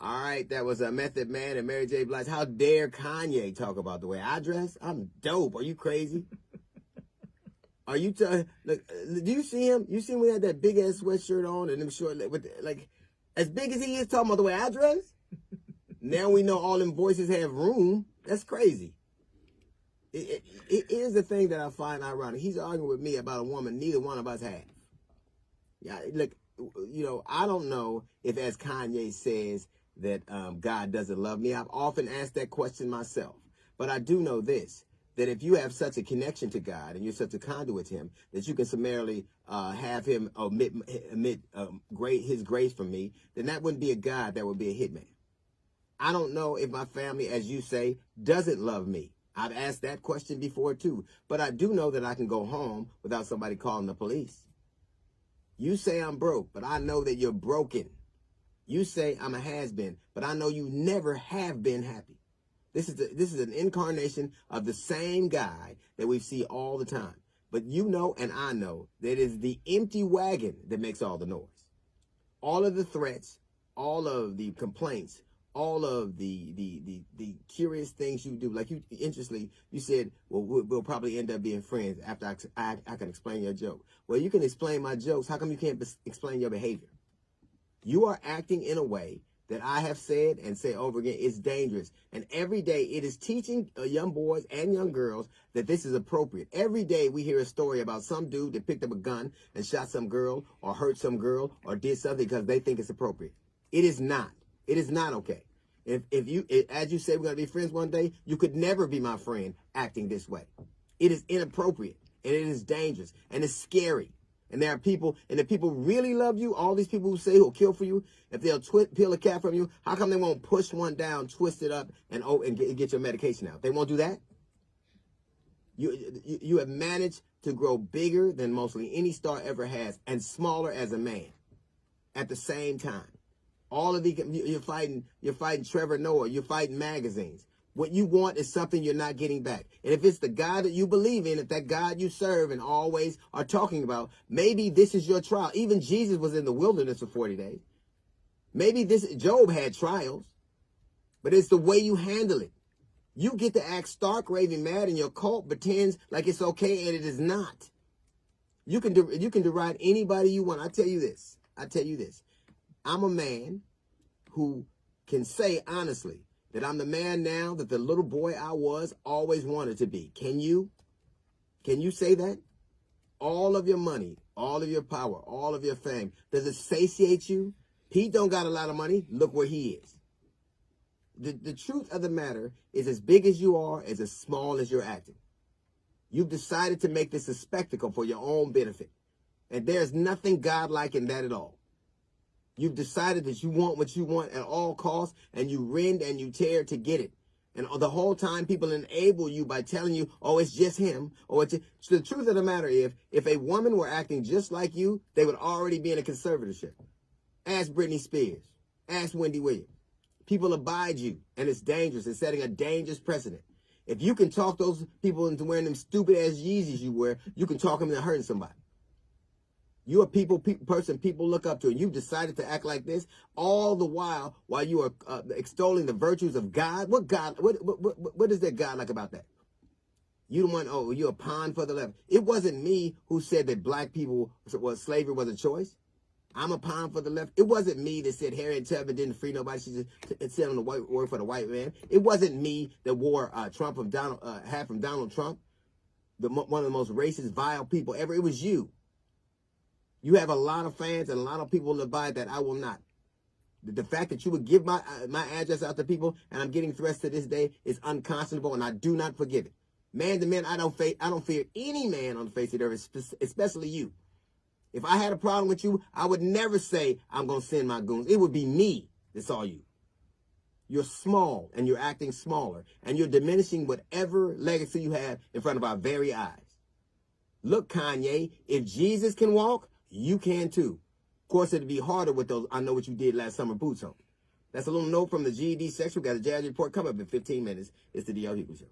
All right, that was a Method Man and Mary J. Blige. How dare Kanye talk about the way I dress? I'm dope. Are you crazy? Are you look? Do you see him? You see him? We had that big ass sweatshirt on and them short with like as big as he is talking about the way I dress. Now we know all them voices have room. That's crazy. It is the thing that I find ironic. He's arguing with me about a woman neither one of us have. Yeah, look, I don't know if, as Kanye says, that God doesn't love me. I've often asked that question myself. But I do know this, that if you have such a connection to God and you're such a conduit to him, that you can summarily have him omit his grace from me, then that wouldn't be a God, that would be a hitman. I don't know if my family, as you say, doesn't love me. I've asked that question before too. But I do know that I can go home without somebody calling the police. You say I'm broke, but I know that you're broken. You say I'm a has-been, but I know you never have been happy. This is an incarnation of the same guy that we see all the time. But you know and I know that it is the empty wagon that makes all the noise. All of the threats, all of the complaints, all of the curious things you do. Like interestingly, you said, well, we'll probably end up being friends after I can explain your joke. Well, you can explain my jokes. How come you can't explain your behavior? You are acting in a way that I have said and say over again is dangerous. And every day it is teaching young boys and young girls that this is appropriate. Every day we hear a story about some dude that picked up a gun and shot some girl or hurt some girl or did something because they think it's appropriate. It is not. It is not okay. If you, as you say, we're going to be friends one day, you could never be my friend acting this way. It is inappropriate and it is dangerous and it's scary. And there are people, and if people really love you, all these people who say who'll kill for you, if they'll peel a cat from you, how come they won't push one down, twist it up, and get your medication out? They won't do that? You have managed to grow bigger than mostly any star ever has, and smaller as a man at the same time. All of you're fighting Trevor Noah, you're fighting magazines. What you want is something you're not getting back. And if it's the God that you believe in, if that God you serve and always are talking about, maybe this is your trial. Even Jesus was in the wilderness for 40 days. Maybe Job had trials, but it's the way you handle it. You get to act stark, raving mad, and your cult pretends like it's okay, and it is not. You can deride anybody you want. I tell you this. I'm a man who can say honestly that I'm the man now that the little boy I was always wanted to be. Can you? Can you say that? All of your money, all of your power, all of your fame, does it satiate you? Pete don't got a lot of money. Look where he is. The truth of the matter is, as big as you are, as small as you're acting. You've decided to make this a spectacle for your own benefit. And there's nothing godlike in that at all. You've decided that you want what you want at all costs, and you rend and you tear to get it. And the whole time people enable you by telling you, oh, it's just him. Or it's just... So the truth of the matter is, if a woman were acting just like you, they would already be in a conservatorship. Ask Britney Spears. Ask Wendy Williams. People abide you, and it's dangerous. It's setting a dangerous precedent. If you can talk those people into wearing them stupid-ass Yeezys you wear, you can talk them into hurting somebody. You're a person people look up to, and you've decided to act like this all the while you are extolling the virtues of God. What God? What is there God like about that? You the one, oh, you're a pawn for the left. It wasn't me who said that black people, slavery was a choice. I'm a pawn for the left. It wasn't me that said Harriet Tubman didn't free nobody. She just said on the white word for the white man. It wasn't me that wore hat from Donald Trump, one of the most racist, vile people ever. It was you. You have a lot of fans and a lot of people in the body that I will not. The fact that you would give my address out to people and I'm getting threats to this day is unconscionable, and I do not forgive it. Man to man, I don't fear any man on the face of the earth, especially you. If I had a problem with you, I would never say I'm going to send my goons. It would be me that saw you. You're small and you're acting smaller, and you're diminishing whatever legacy you have in front of our very eyes. Look, Kanye, if Jesus can walk, you can too. Of course, it'd be harder with those I know what you did last summer boots on. That's a little note from the GED section. We got a jazz report coming up in 15 minutes. It's the D.L. Hughley Show.